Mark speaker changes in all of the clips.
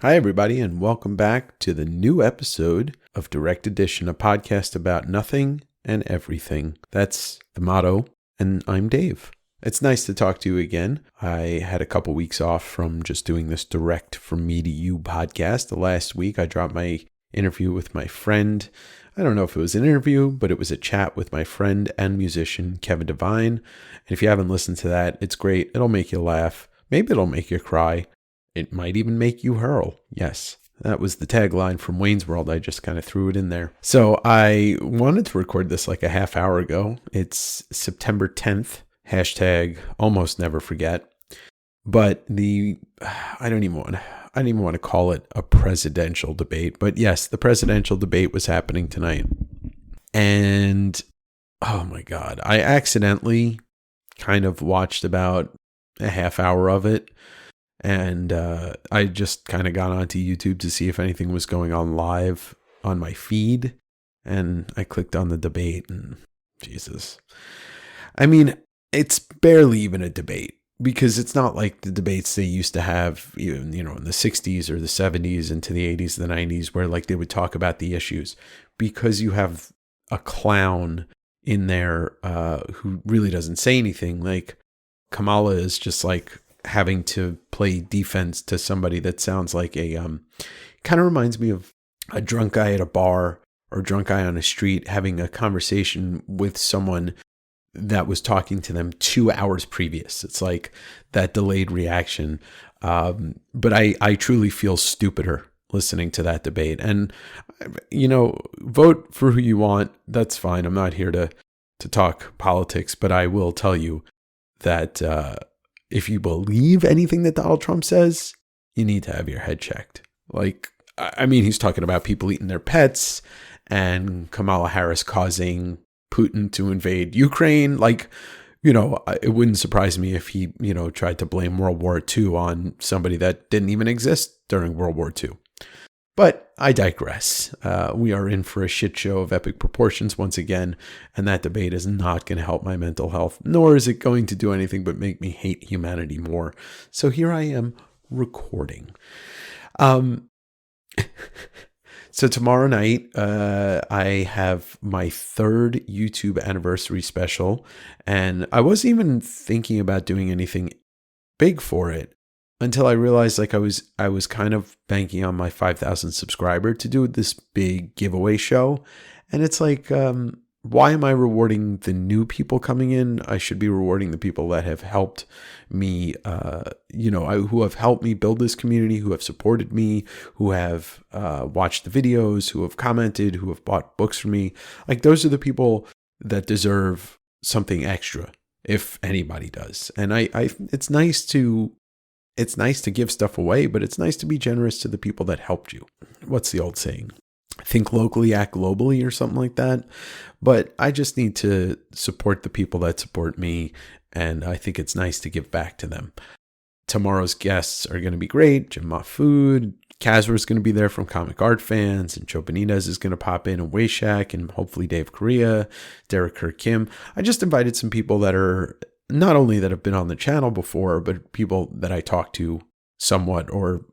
Speaker 1: Hi, everybody, and welcome back to the new episode of Direct Edition, a podcast about nothing and everything. That's the motto, and I'm Dave. It's nice to talk to you again. I had a couple weeks off from just doing this direct from me to you podcast. The last week, I dropped my interview with my friend. I don't know if it was an interview, but it was a chat with my friend and musician, Kevin Devine. And if you haven't listened to that, it's great. It'll make you laugh. Maybe it'll make you cry. It might even make you hurl. Yes, that was the tagline from Wayne's World. I just kind of threw it in there. So I wanted to record this like a half hour ago. It's September 10th. Hashtag almost never forget. But I don't even want to call it a presidential debate. But yes, the presidential debate was happening tonight. And oh my God, I accidentally kind of watched about a half hour of it. And I just kind of got onto YouTube to see if anything was going on live on my feed. And I clicked on the debate and Jesus. I mean, it's barely even a debate because it's not like the debates they used to have, in the 60s or the 70s into the 80s, the 90s, where like they would talk about the issues, because you have a clown in there who really doesn't say anything. Like Kamala is just like having to play defense to somebody that sounds like kind of reminds me of a drunk guy at a bar or a drunk guy on a street having a conversation with someone that was talking to them 2 hours previous. It's like that delayed reaction. But I truly feel stupider listening to that debate. And, vote for who you want. That's fine. I'm not here to talk politics, but I will tell you that if you believe anything that Donald Trump says, you need to have your head checked. Like, I mean, he's talking about people eating their pets and Kamala Harris causing Putin to invade Ukraine. Like, it wouldn't surprise me if he, tried to blame World War II on somebody that didn't even exist during World War II. But I digress. We are in for a shit show of epic proportions once again, and that debate is not going to help my mental health, nor is it going to do anything but make me hate humanity more. So here I am recording. So tomorrow night, I have my third YouTube anniversary special, and I wasn't even thinking about doing anything big for it until I realized like I was kind of banking on my 5,000 subscriber to do this big giveaway show. And it's like, why am I rewarding the new people coming in? I should be rewarding the people that have helped me, who have helped me build this community, who have supported me, who have watched the videos, who have commented, who have bought books from me. Like those are the people that deserve something extra, if anybody does. And it's nice to give stuff away, but it's nice to be generous to the people that helped you. What's the old saying? Think locally, act globally, or something like that. But I just need to support the people that support me, and I think it's nice to give back to them. Tomorrow's guests are going to be great. Jim Mahfood, Kazra is going to be there from Comic Art Fans, and Joe Benitez is going to pop in, and Wayshak, and hopefully Dave Correa, Derek Kirk Kim. I just invited some people that are not only that have been on the channel before, but people that I talk to somewhat or,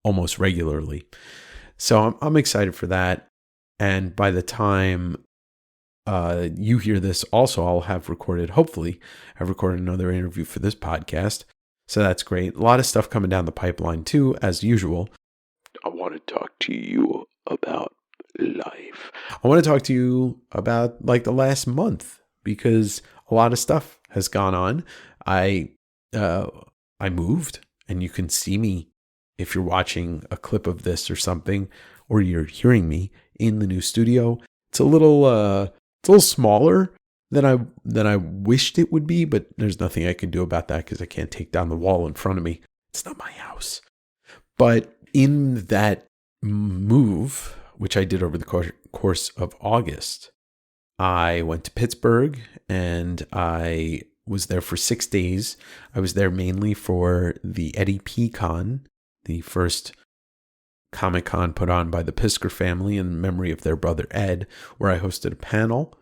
Speaker 1: almost regularly. So I'm excited for that. And by the time you hear this, also I'll have recorded another interview for this podcast. So that's great. A lot of stuff coming down the pipeline too, as usual. I want to talk to you about life. I want to talk to you about like the last month, because a lot of stuff has gone on. I moved, and you can see me if you're watching a clip of this or something, or you're hearing me in the new studio. It's a little smaller than I wished it would be, but there's nothing I can do about that because I can't take down the wall in front of me. It's not my house. But in that move, which I did over the course of August, I went to Pittsburgh and I was there for 6 days. I was there mainly for the Eddie P. Con, the first Comic-Con put on by the Pisker family in memory of their brother Ed, where I hosted a panel,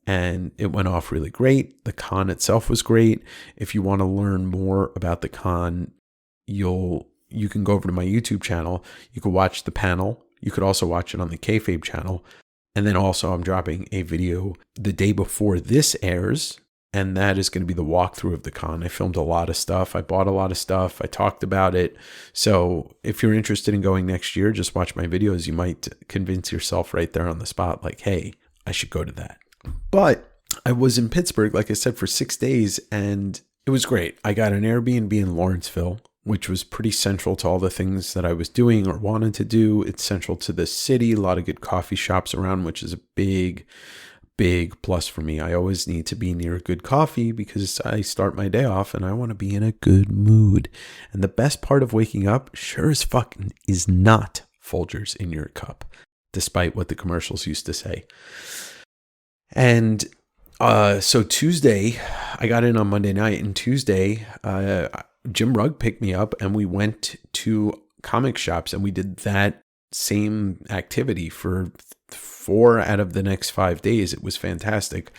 Speaker 1: and it went off really great. The con itself was great. If you want to learn more about the con, you'll you can go over to my YouTube channel. You could watch the panel. You could also watch it on the Kayfabe channel. And then also I'm dropping a video the day before this airs. And that is going to be the walkthrough of the con. I filmed a lot of stuff. I bought a lot of stuff. I talked about it. So if you're interested in going next year, just watch my videos. You might convince yourself right there on the spot, like, hey, I should go to that. But I was in Pittsburgh, like I said, for 6 days, and it was great. I got an Airbnb in Lawrenceville, which was pretty central to all the things that I was doing or wanted to do. It's central to the city, a lot of good coffee shops around, which is a big plus for me. I always need to be near a good coffee because I start my day off and I want to be in a good mood. And the best part of waking up, sure as fuck, is not Folgers in your cup, despite what the commercials used to say. And so Tuesday, I got in on Monday night, and Tuesday, Jim Rugg picked me up and we went to comic shops, and we did that same activity for 4 out of the next 5 days. It was fantastic.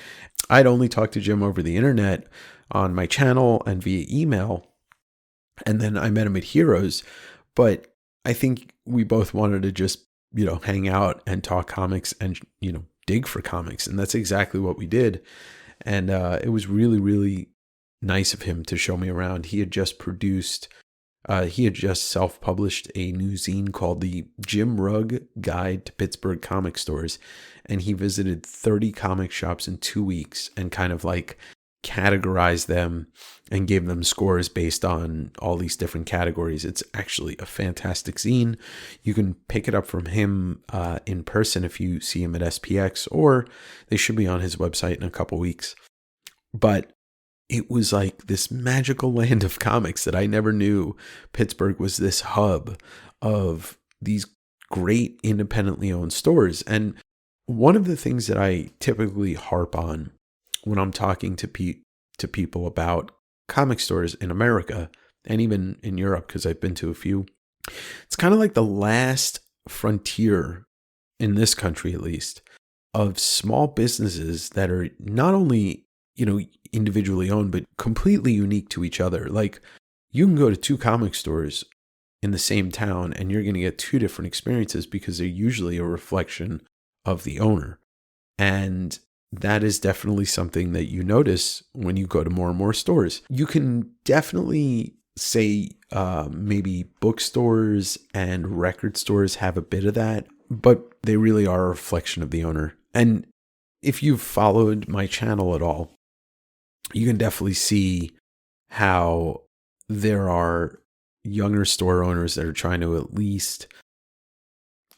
Speaker 1: I'd only talked to Jim over the internet on my channel and via email, and then I met him at Heroes. But I think we both wanted to just, hang out and talk comics and, dig for comics. And that's exactly what we did. And it was really, really nice of him to show me around. He had just self-published a new zine called the Jim Rugg Guide to Pittsburgh Comic Stores. And he visited 30 comic shops in 2 weeks and kind of like categorized them and gave them scores based on all these different categories. It's actually a fantastic zine. You can pick it up from him in person if you see him at SPX, or they should be on his website in a couple weeks. But it was like this magical land of comics that I never knew Pittsburgh was this hub of these great independently owned stores. And one of the things that I typically harp on when I'm talking to people about comic stores in America and even in Europe, because I've been to a few, it's kind of like the last frontier in this country, at least, of small businesses that are not only, individually owned, but completely unique to each other. Like, you can go to 2 comic stores in the same town and you're going to get 2 different experiences because they're usually a reflection of the owner. And that is definitely something that you notice when you go to more and more stores. You can definitely say maybe bookstores and record stores have a bit of that, but they really are a reflection of the owner. And if you've followed my channel at all, you can definitely see how there are younger store owners that are trying to at least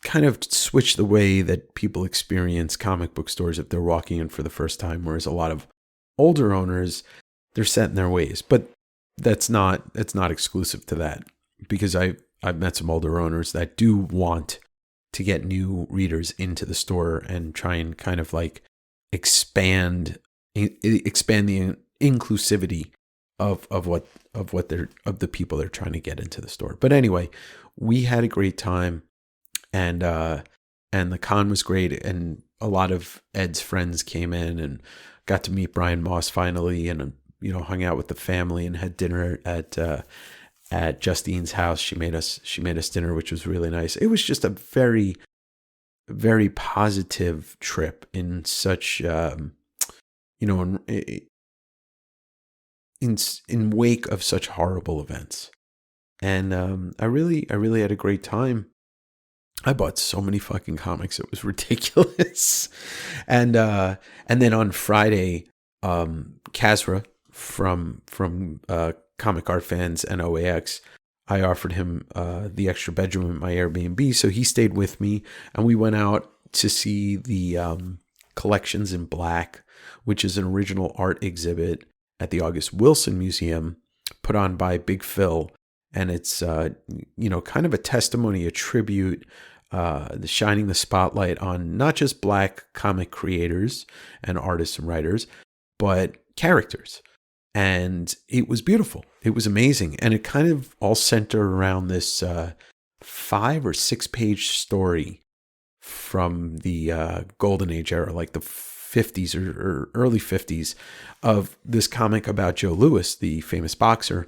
Speaker 1: kind of switch the way that people experience comic book stores if they're walking in for the first time, whereas a lot of older owners, they're set in their ways. But that's not exclusive to that, because I've met some older owners that do want to get new readers into the store and try and kind of like expand the inclusivity of the people they're trying to get into the store. But anyway, we had a great time, and the con was great, and a lot of Ed's friends came in and got to meet Brian Moss finally, and hung out with the family and had dinner at Justine's house. She made us dinner, which was really nice. It was just a very, very positive trip in such in wake of such horrible events. And I really had a great time. I bought so many fucking comics, it was ridiculous. And then on Friday, Kazra from Comic Art Fans and OAX, I offered him the extra bedroom at my Airbnb, so he stayed with me, and we went out to see the Collections in Black, which is an original art exhibit at the August Wilson Museum, put on by Big Phil. And it's, kind of a testimony, a tribute, shining the spotlight on not just Black comic creators and artists and writers, but characters. And it was beautiful. It was amazing. And it kind of all centered around this 5 or 6 page story from the Golden Age era, like the 50s or early 50s, of this comic about Joe Louis, the famous boxer.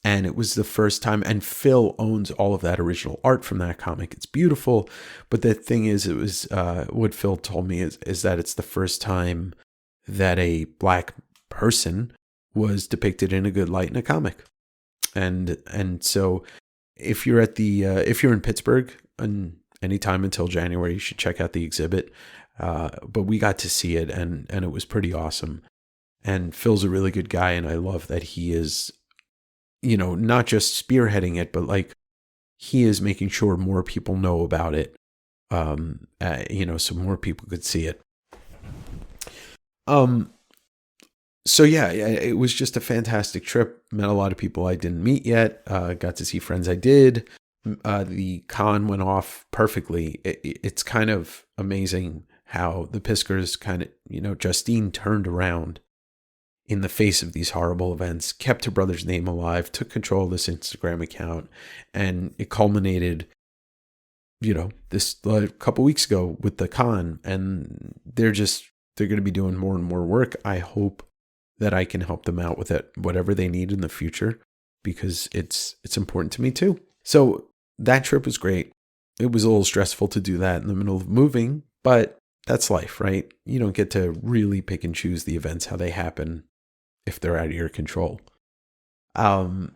Speaker 1: And it was the first time, and Phil owns all of that original art from that comic. It's beautiful. But the thing is, it was what Phil told me is that it's the first time that a black person was depicted in a good light in a comic. And so if you're if you're in Pittsburgh and anytime until January, you should check out the exhibit. But we got to see it, and it was pretty awesome. And Phil's a really good guy, and I love that he is, not just spearheading it, but like he is making sure more people know about it. So more people could see it. So yeah, it was just a fantastic trip. Met a lot of people I didn't meet yet. Got to see friends I did. The con went off perfectly. It's kind of amazing how the Piskers kind of, Justine turned around in the face of these horrible events, kept her brother's name alive, took control of this Instagram account, and it culminated, this a couple weeks ago with the con, and they're going to be doing more and more work. I hope that I can help them out with it, whatever they need in the future, because it's important to me too. So that trip was great. It was a little stressful to do that in the middle of moving, but that's life, right? You don't get to really pick and choose the events, how they happen, if they're out of your control. But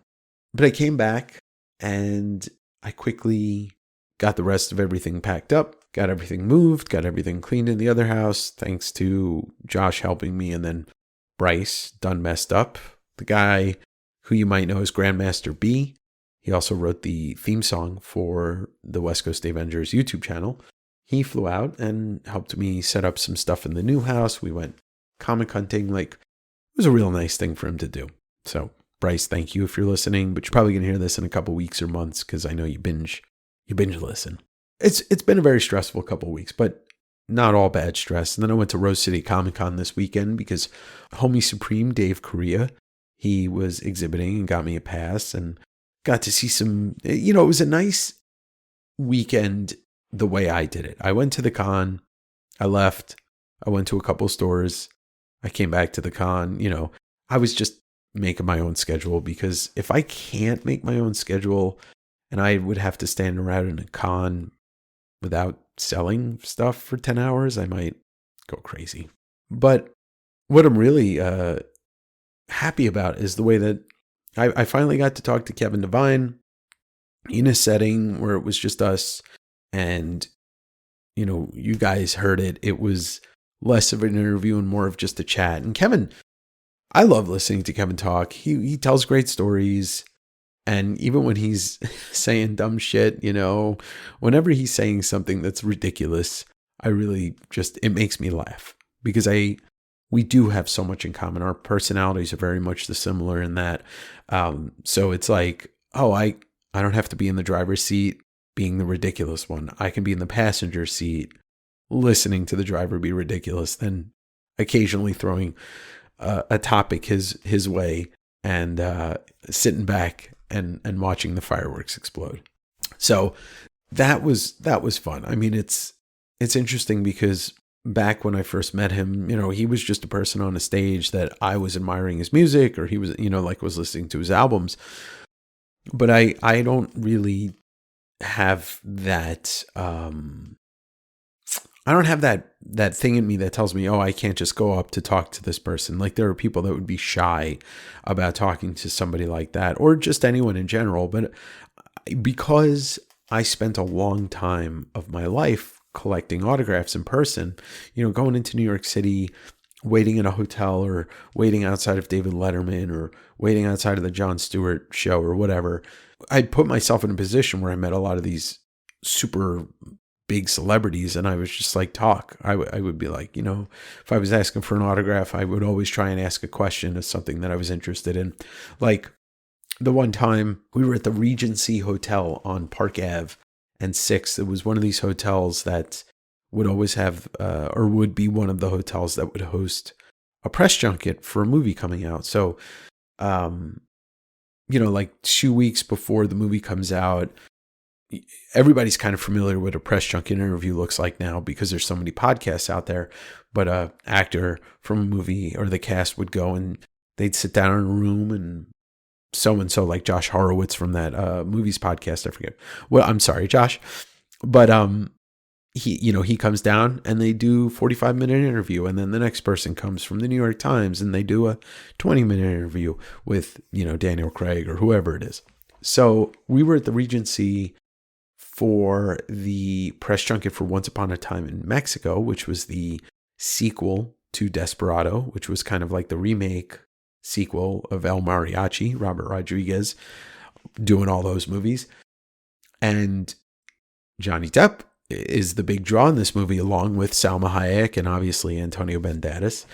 Speaker 1: I came back and I quickly got the rest of everything packed up, got everything moved, got everything cleaned in the other house, thanks to Josh helping me, and then Bryce, done messed up, the guy who you might know as Grandmaster B. He also wrote the theme song for the West Coast Davengers YouTube channel. He flew out and helped me set up some stuff in the new house. We went comic hunting. It was a real nice thing for him to do. So Bryce, thank you if you're listening, but you're probably going to hear this in a couple weeks or months because I know you binge listen. It's been a very stressful couple weeks, but not all bad stress. And then I went to Rose City Comic Con this weekend because Homie Supreme, Dave Correa, he was exhibiting and got me a pass and got to see some, it was a nice weekend the way I did it. I went to the con, I left, I went to a couple stores, I came back to the con, I was just making my own schedule, because if I can't make my own schedule and I would have to stand around in a con without selling stuff for 10 hours, I might go crazy. But what I'm really happy about is the way that I finally got to talk to Kevin Devine in a setting where it was just us, and you guys heard it. It was less of an interview and more of just a chat. And Kevin, I love listening to Kevin talk. He tells great stories. And even when he's saying dumb shit, whenever he's saying something that's ridiculous, I really it makes me laugh, because we do have so much in common. Our personalities are very much similar in that. So it's like, I don't have to be in the driver's seat being the ridiculous one. I can be in the passenger seat listening to the driver be ridiculous, then occasionally throwing a topic his way and sitting back and watching the fireworks explode. So that was fun. I mean, it's interesting because back when I first met him, he was just a person on a stage that I was admiring his music, or he was, was listening to his albums. But I don't really have that, I don't have that thing in me that tells me, I can't just go up to talk to this person. Like, there are people that would be shy about talking to somebody like that, or just anyone in general. But because I spent a long time of my life collecting autographs in person, going into New York City, waiting in a hotel, or waiting outside of David Letterman, or waiting outside of the Jon Stewart show, or whatever, I'd put myself in a position where I met a lot of these super big celebrities, and I was just like, talk. I would be like, if I was asking for an autograph, I would always try and ask a question of something that I was interested in. Like the one time we were at the Regency Hotel on Park Ave and 6th. It was one of these hotels that would always have, or would be one of the hotels that would host a press junket for a movie coming out. So, like 2 weeks before the movie comes out, everybody's kind of familiar with what a press junket interview looks like now, because there's so many podcasts out there. But a actor from a movie or the cast would go and they'd sit down in a room and so-and-so, like Josh Horowitz from that movies podcast. I forget. Well, I'm sorry, Josh. But he comes down and they do 45-minute interview, and then the next person comes from the New York Times and they do a 20-minute interview with, Daniel Craig or whoever it is. So we were at the Regency for the press junket for Once Upon a Time in Mexico, which was the sequel to Desperado, which was kind of like the remake sequel of El Mariachi, Robert Rodriguez doing all those movies. And Johnny Depp is the big draw in this movie, along with Salma Hayek and obviously Antonio Banderas.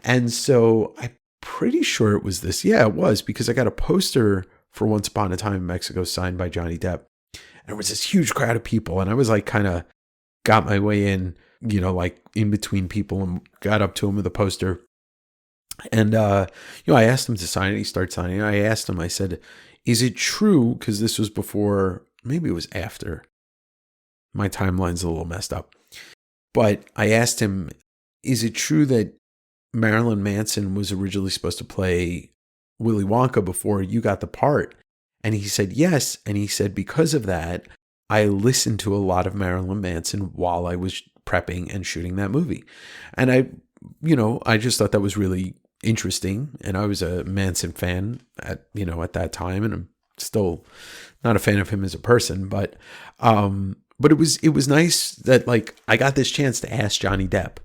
Speaker 1: And so I'm pretty sure it was this. Yeah, it was, because I got a poster for Once Upon a Time in Mexico signed by Johnny Depp. And there was this huge crowd of people. And I was like, kind of got my way in, like in between people, and got up to him with a poster. And, I asked him to sign it. He started signing it. I asked him, I said, is it true? Because this was before, maybe it was after. My timeline's a little messed up. But I asked him, is it true that Marilyn Manson was originally supposed to play Willy Wonka before you got the part? And he said, yes. And he said, because of that, I listened to a lot of Marilyn Manson while I was prepping and shooting that movie. And I just thought that was really interesting. And I was a Manson fan at that time, and I'm still not a fan of him as a person, but it was nice that, like, I got this chance to ask Johnny Depp,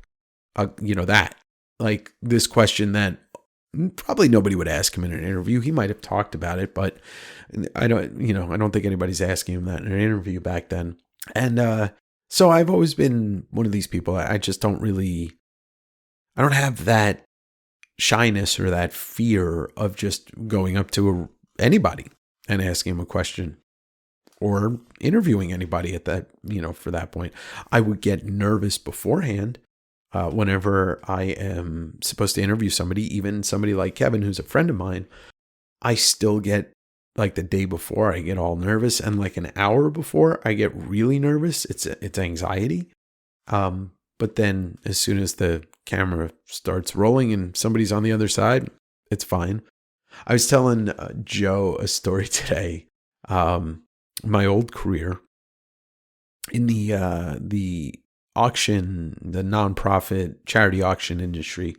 Speaker 1: that, like, this question that probably nobody would ask him in an interview. He might have talked about it, but I don't think anybody's asking him that in an interview back then. And so I've always been one of these people. I just don't have that shyness or that fear of just going up to anybody and asking him a question, or interviewing anybody at that, for that point. I would get nervous beforehand whenever I am supposed to interview somebody, even somebody like Kevin, who's a friend of mine. I still get, like, the day before, I get all nervous, and like an hour before, I get really nervous. It's anxiety. But then as soon as the camera starts rolling and somebody's on the other side, it's fine. I was telling Joe a story today. My old career in the auction, the nonprofit charity auction industry,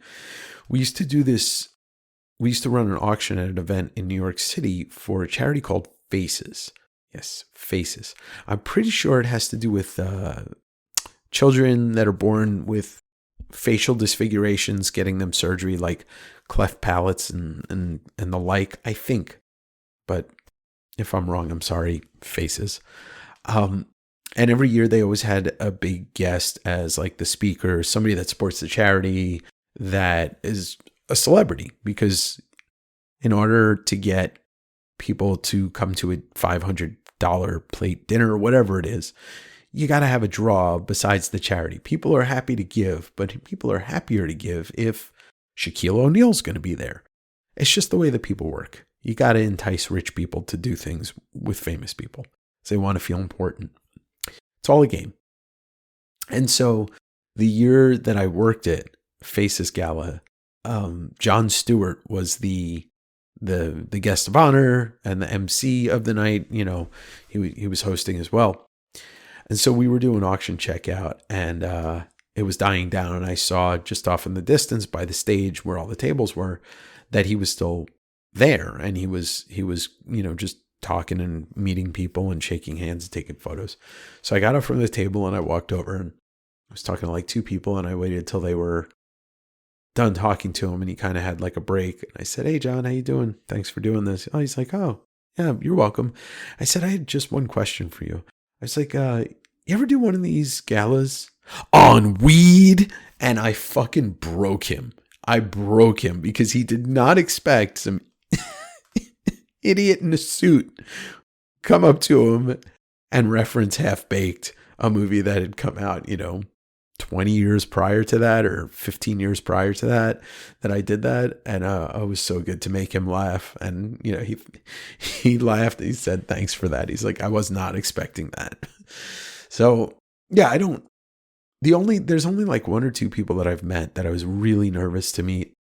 Speaker 1: we used to do this. We used to run an auction at an event in New York City for a charity called Faces. Yes, Faces. I'm pretty sure it has to do with children that are born with facial disfigurations, getting them surgery, like cleft palates and the like, I think. But if I'm wrong, I'm sorry, Faces. And every year they always had a big guest as, like, the speaker, somebody that supports the charity, that is a celebrity, because in order to get people to come to a $500 plate dinner or whatever it is, you got to have a draw besides the charity. People are happy to give, but people are happier to give if Shaquille O'Neal's going to be there. It's just the way that people work. You got to entice rich people to do things with famous people. They want to feel important. It's all a game. And so the year that I worked at Faces Gala, Jon Stewart was the guest of honor and the MC of the night. He was hosting as well. And so we were doing auction checkout, and it was dying down. And I saw just off in the distance by the stage where all the tables were that he was still there. And he was just talking and meeting people and shaking hands and taking photos. So I got up from the table and I walked over, and I was talking to like two people, and I waited till they were done talking to him, and he kind of had like a break. And I said, "Hey, John, how you doing? Thanks for doing this." Oh, he's like, "Oh, yeah, you're welcome." I said, "I had just one question for you." I was like, "You ever do one of these galas on weed?" And I fucking broke him. I broke him because he did not expect some idiot in a suit come up to him and reference Half Baked, a movie that had come out, 20 years prior to that, or 15 years prior to that I did that. And I was so good to make him laugh. And, he laughed. He said, "Thanks for that." He's like, "I was not expecting that." So yeah, there's only like one or two people that I've met that I was really nervous to meet.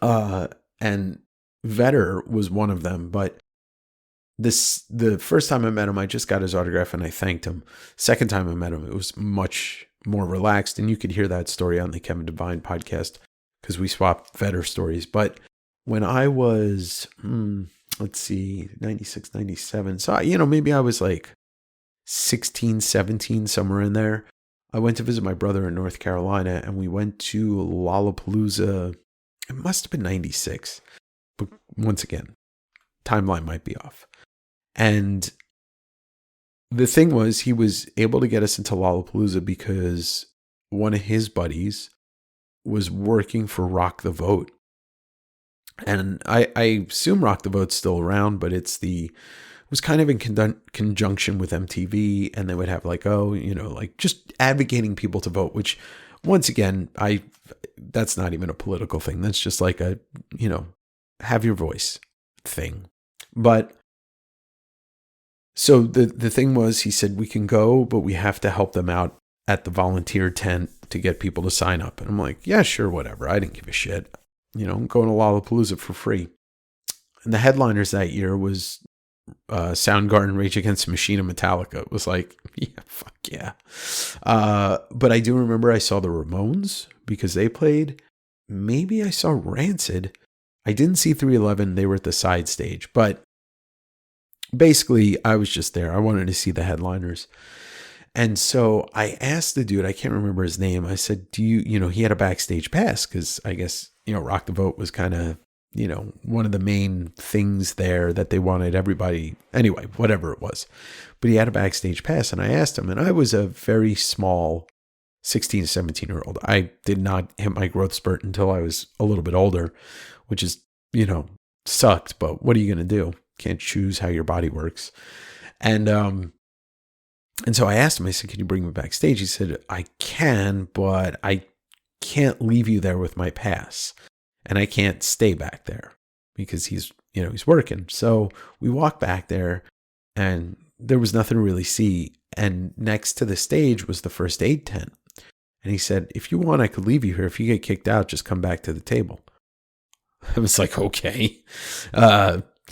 Speaker 1: And Vetter was one of them, but the first time I met him, I just got his autograph and I thanked him. Second time I met him, it was much more relaxed, and you could hear that story on the Kevin Devine podcast because we swapped Vetter stories. But when I was, let's see, 96, 97, so, maybe I was like 16, 17, somewhere in there. I went to visit my brother in North Carolina, and we went to Lollapalooza. It must have been 96. But once again, timeline might be off. And the thing was, he was able to get us into Lollapalooza because one of his buddies was working for Rock the Vote. And I assume Rock the Vote's still around, but it was kind of in conjunction with MTV, and they would have like, like just advocating people to vote, which once again, that's not even a political thing. That's just like a, have your voice thing. But so the thing was, he said, we can go, but we have to help them out at the volunteer tent to get people to sign up. And I'm like, yeah, sure, whatever. I didn't give a shit. I'm going to Lollapalooza for free. And the headliners that year was Soundgarden, Rage Against the Machine, and Metallica. It was like, yeah, fuck yeah. But I do remember I saw the Ramones because they played. Maybe I saw Rancid. I didn't see 311. They were at the side stage. But basically, I was just there. I wanted to see the headliners. And so I asked the dude, I can't remember his name. I said, do you, he had a backstage pass because I guess, Rock the Vote was kind of, one of the main things there that they wanted everybody, anyway, whatever it was. But he had a backstage pass, and I asked him, and I was a very small 16, 17-year-old. I did not hit my growth spurt until I was a little bit older, which is, sucked, but what are you going to do? Can't choose how your body works. And so I asked him, I said, can you bring me backstage? He said, I can, but I can't leave you there with my pass. And I can't stay back there because he's working. So we walked back there, and there was nothing to really see. And next to the stage was the first aid tent. And he said, if you want, I could leave you here. If you get kicked out, just come back to the table. I was like, okay,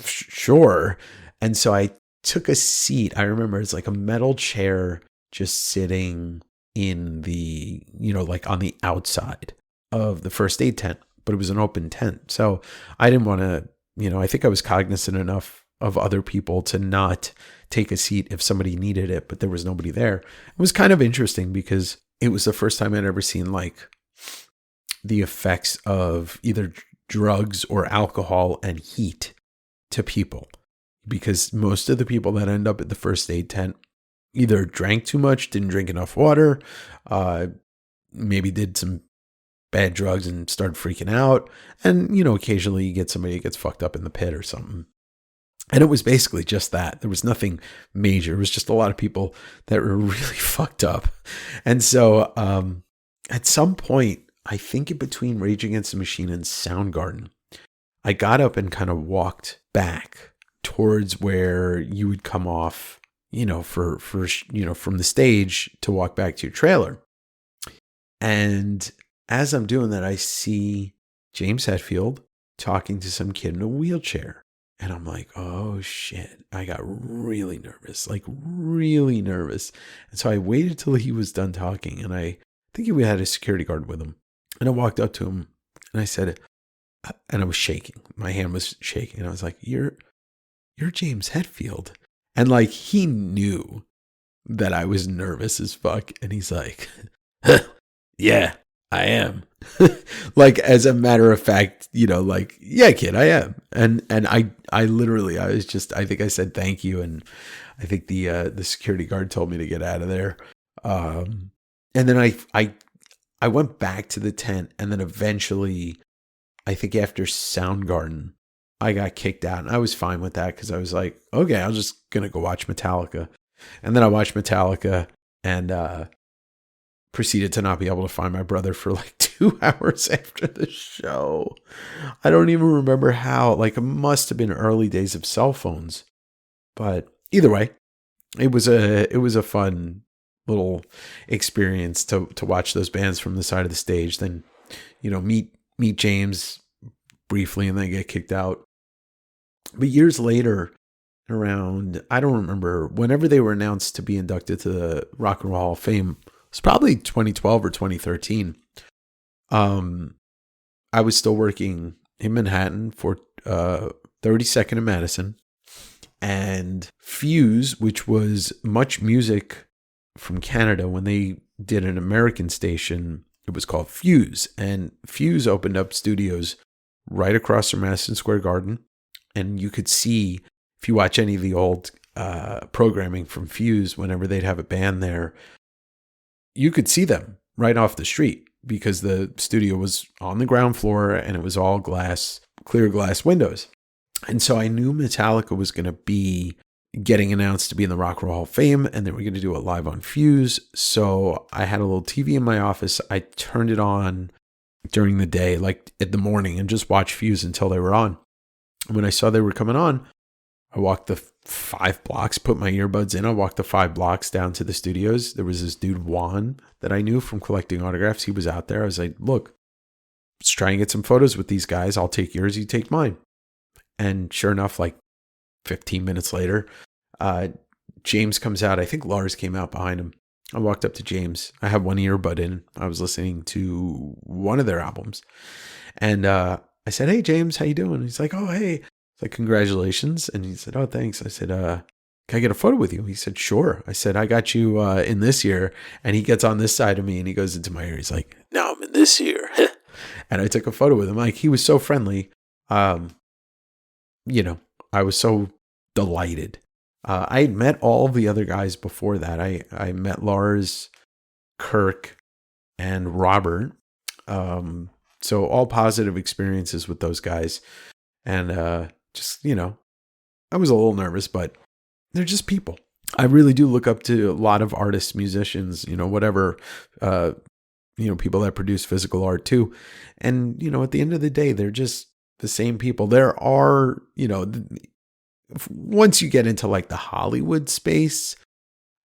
Speaker 1: sure. And so I took a seat. I remember it's like a metal chair just sitting in the, like on the outside of the first aid tent, but it was an open tent. So I didn't want to, I think I was cognizant enough of other people to not take a seat if somebody needed it, but there was nobody there. It was kind of interesting because it was the first time I'd ever seen like the effects of either drugs or alcohol and heat to people, because most of the people that end up at the first aid tent either drank too much, didn't drink enough water, maybe did some bad drugs and started freaking out. And, occasionally you get somebody that gets fucked up in the pit or something. And it was basically just that. There was nothing major. It was just a lot of people that were really fucked up. And so at some point, I think in between Rage Against the Machine and Soundgarden, I got up and kind of walked back towards where you would come off, for from the stage to walk back to your trailer. And as I'm doing that, I see James Hetfield talking to some kid in a wheelchair. And I'm like, oh shit, I got really nervous. And so I waited till he was done talking, and I think he had a security guard with him. And I walked up to him and I said, and I was shaking. My hand was shaking. And I was like, you're James Hetfield. And like, he knew that I was nervous as fuck. And he's like, yeah, I am. Like, as a matter of fact, like, yeah, kid, I am. And I literally, I think I said thank you. And I think the security guard told me to get out of there. And then I went back to the tent, and then eventually, I think after Soundgarden, I got kicked out, and I was fine with that because I was like, okay, I'm just going to go watch Metallica. And then I watched Metallica and proceeded to not be able to find my brother for like 2 hours after the show. I don't even remember how. Like, it must have been early days of cell phones. But either way, it was a fun little experience to watch those bands from the side of the stage. Then, meet James briefly and then get kicked out. But years later, around, I don't remember, whenever they were announced to be inducted to the Rock and Roll Hall of Fame, it's probably 2012 or 2013. I was still working in Manhattan for 32nd and Madison, and Fuse, which was Much Music from Canada, when they did an American station, it was called Fuse, and Fuse opened up studios right across from Madison Square Garden, and you could see, if you watch any of the old programming from Fuse, whenever they'd have a band there, you could see them right off the street because the studio was on the ground floor and it was all glass, clear glass windows. And so I knew Metallica was going to be getting announced to be in the Rock and Roll Hall of Fame, and they were going to do it live on Fuse. So I had a little TV in my office. I turned it on during the day, like in the morning, and just watched Fuse until they were on. When I saw they were coming on, I walked the 5 blocks, put my earbuds in. I walked the 5 blocks down to the studios. There was this dude, Juan, that I knew from collecting autographs. He was out there. I was like, look, let's try and get some photos with these guys. I'll take yours, you take mine. And sure enough, like 15 minutes later, James comes out. I think Lars came out behind him. I walked up to James. I had one earbud in. I was listening to one of their albums. And I said, hey, James, how you doing? He's like, oh, hey. Like, congratulations. And he said, oh, thanks. I said, can I get a photo with you? He said, sure. I said, I got you in this year. And he gets on this side of me and he goes into my ear. He's like, no, I'm in this year. And I took a photo with him. Like, he was so friendly. You know, I was so delighted. I had met all of the other guys before that. I met Lars, Kirk, and Robert. So all positive experiences with those guys. And just, you know, I was a little nervous, but they're just people. I really do look up to a lot of artists, musicians, you know, whatever, people that produce physical art too. And, you know, at the end of the day, they're just the same people. There are, you know, once you get into like the Hollywood space,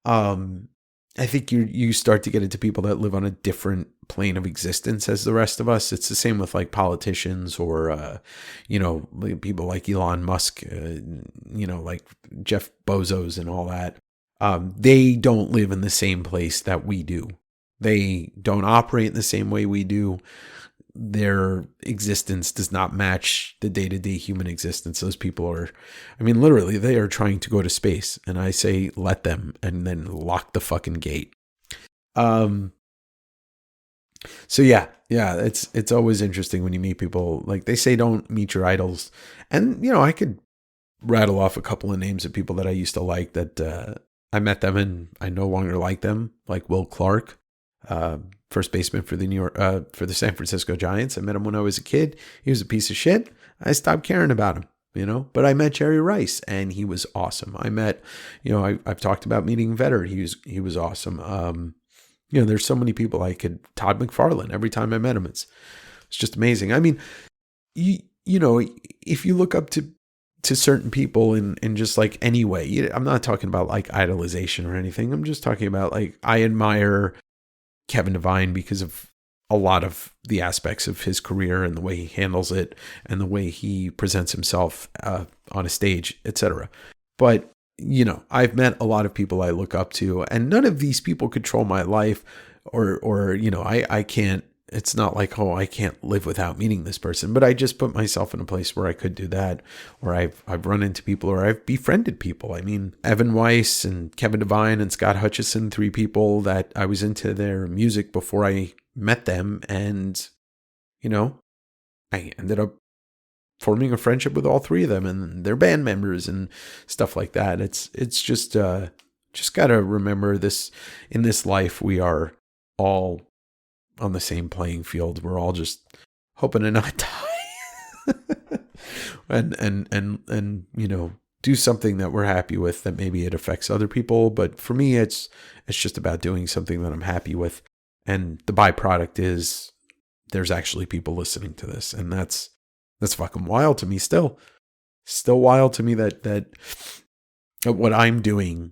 Speaker 1: I think you start to get into people that live on a different plane of existence as the rest of us. It's the same with like politicians or, people like Elon Musk, like Jeff Bezos and all that. They don't live in the same place that we do. They don't operate in the same way we do. Their existence does not match the day-to-day human existence. Those people are, literally, they are trying to go to space. And I say, let them, and then lock the fucking gate. So yeah, it's always interesting when you meet people. Like they say, don't meet your idols. And, I could rattle off a couple of names of people that I used to like that I met them and I no longer like them, like Will Clark. First baseman for the San Francisco Giants. I met him when I was a kid. He was a piece of shit. I stopped caring about him, but I met Jerry Rice and he was awesome. I met, I've talked about meeting Vedder. He was awesome. There's so many people Todd McFarlane, every time I met him, it's just amazing. If you look up to certain people in just like any way, I'm not talking about like idolization or anything. I'm just talking about like, I admire Kevin Devine because of a lot of the aspects of his career and the way he handles it and the way he presents himself on a stage, etc. But, I've met a lot of people I look up to, and none of these people control my life or I can't, it's not like, oh, I can't live without meeting this person, but I just put myself in a place where I could do that, or I've run into people or I've befriended people. Evan Weiss and Kevin Devine and Scott Hutchison, 3 people that I was into their music before I met them. And, I ended up forming a friendship with all 3 of them and their band members and stuff like that. It's just got to remember this, in this life, we are all on the same playing field. We're all just hoping to not die and do something that we're happy with, that maybe it affects other people. But for me, it's just about doing something that I'm happy with. And the byproduct is there's actually people listening to this. And that's fucking wild to me still wild to me that what I'm doing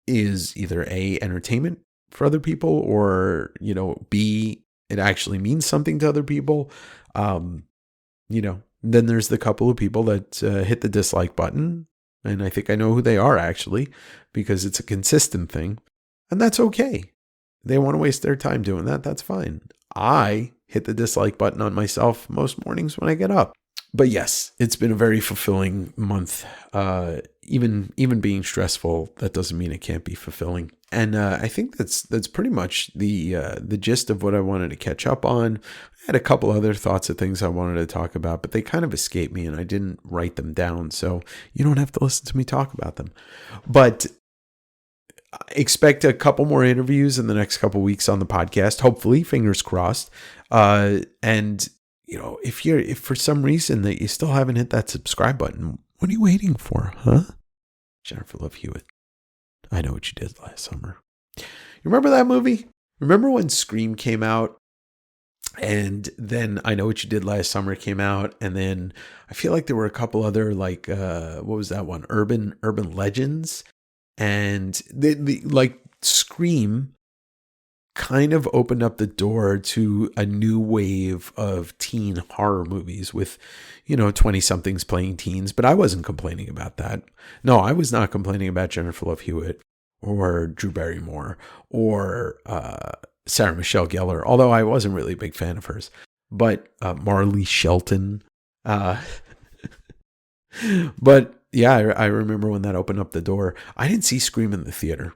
Speaker 1: is either A, entertainment for other people, or, B, it actually means something to other people. Then there's the couple of people that hit the dislike button. And I think I know who they are, actually, because it's a consistent thing. And that's okay. They want to waste their time doing that. That's fine. I hit the dislike button on myself most mornings when I get up. But yes, it's been a very fulfilling month. Even being stressful, that doesn't mean it can't be fulfilling. And I think that's pretty much the gist of what I wanted to catch up on. I had a couple other thoughts of things I wanted to talk about, but they kind of escaped me and I didn't write them down. So you don't have to listen to me talk about them. But expect a couple more interviews in the next couple weeks on the podcast. Hopefully, fingers crossed. And if for some reason that you still haven't hit that subscribe button, what are you waiting for, huh? Jennifer Love Hewitt. I Know What You Did Last Summer. You remember that movie? Remember when Scream came out? And then I Know What You Did Last Summer came out. And then I feel like there were a couple other, like, what was that one? Urban Legends. And the Scream kind of opened up the door to a new wave of teen horror movies with, 20-somethings playing teens. But I wasn't complaining about that. No, I was not complaining about Jennifer Love Hewitt or Drew Barrymore or Sarah Michelle Gellar, although I wasn't really a big fan of hers. But Marley Shelton. But yeah, I remember when that opened up the door. I didn't see Scream in the theater.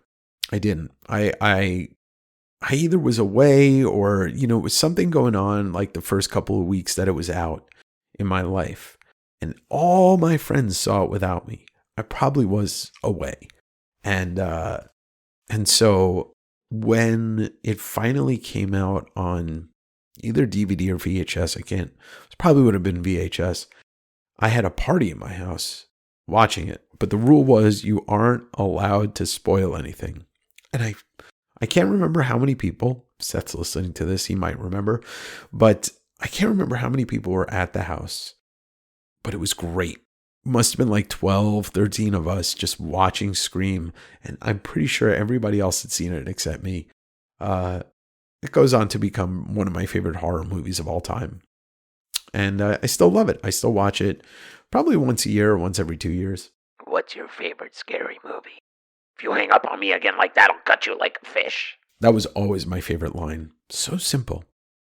Speaker 1: I didn't. I either was away or, it was something going on like the first couple of weeks that it was out in my life. And all my friends saw it without me. I probably was away. And so when it finally came out on either DVD or VHS, it probably would have been VHS. I had a party in my house watching it, but the rule was you aren't allowed to spoil anything. And I can't remember how many people, Seth's listening to this, he might remember, but I can't remember how many people were at the house, but it was great. Must have been like 12, 13 of us just watching Scream. And I'm pretty sure everybody else had seen it except me. It goes on to become one of my favorite horror movies of all time. And I still love it. I still watch it probably once a year or once every 2 years.
Speaker 2: What's your favorite scary movie? If you hang up on me again like that, I'll cut you like a fish.
Speaker 1: That was always my favorite line. So simple,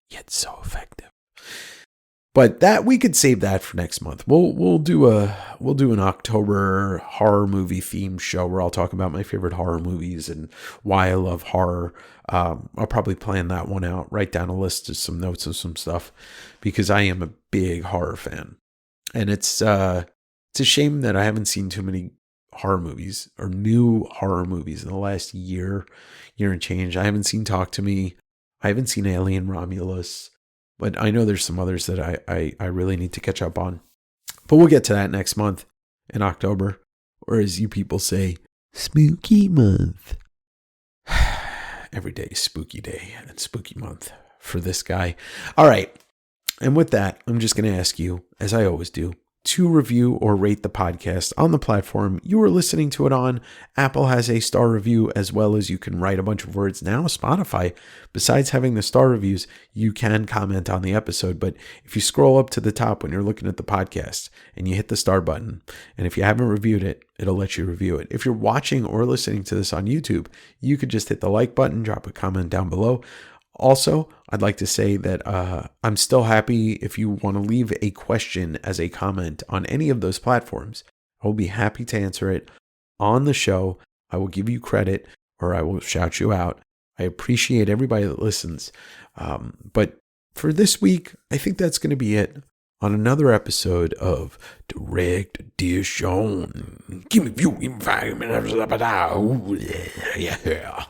Speaker 1: yet so effective. But that we could save that for next month. We'll do an October horror movie themed show where I'll talk about my favorite horror movies and why I love horror. I'll probably plan that one out, write down a list of some notes of some stuff because I am a big horror fan. And it's a shame that I haven't seen too many horror movies or new horror movies in the last year and change. I haven't seen Talk to Me. I haven't seen Alien Romulus. But I know there's some others that I really need to catch up on. But we'll get to that next month in October. Or as you people say, spooky month. Every day is spooky day and spooky month for this guy. All right. And with that, I'm just going to ask you, as I always do, to review or rate the podcast on the platform you are listening to it on. Apple has a star review, as well as you can write a bunch of words. Now Spotify, besides having the star reviews, you can comment on the episode. But if you scroll up to the top when you're looking at the podcast and you hit the star button, and if you haven't reviewed it, it'll let you review it. If you're watching or listening to this on YouTube, you could just hit the like button, drop a comment down below. Also, I'd like to say that I'm still happy if you want to leave a question as a comment on any of those platforms. I will be happy to answer it on the show. I will give you credit or I will shout you out. I appreciate everybody that listens. But for this week, I think that's going to be it on another episode of Direct Dijon. Give me you in 5 minutes. Yeah.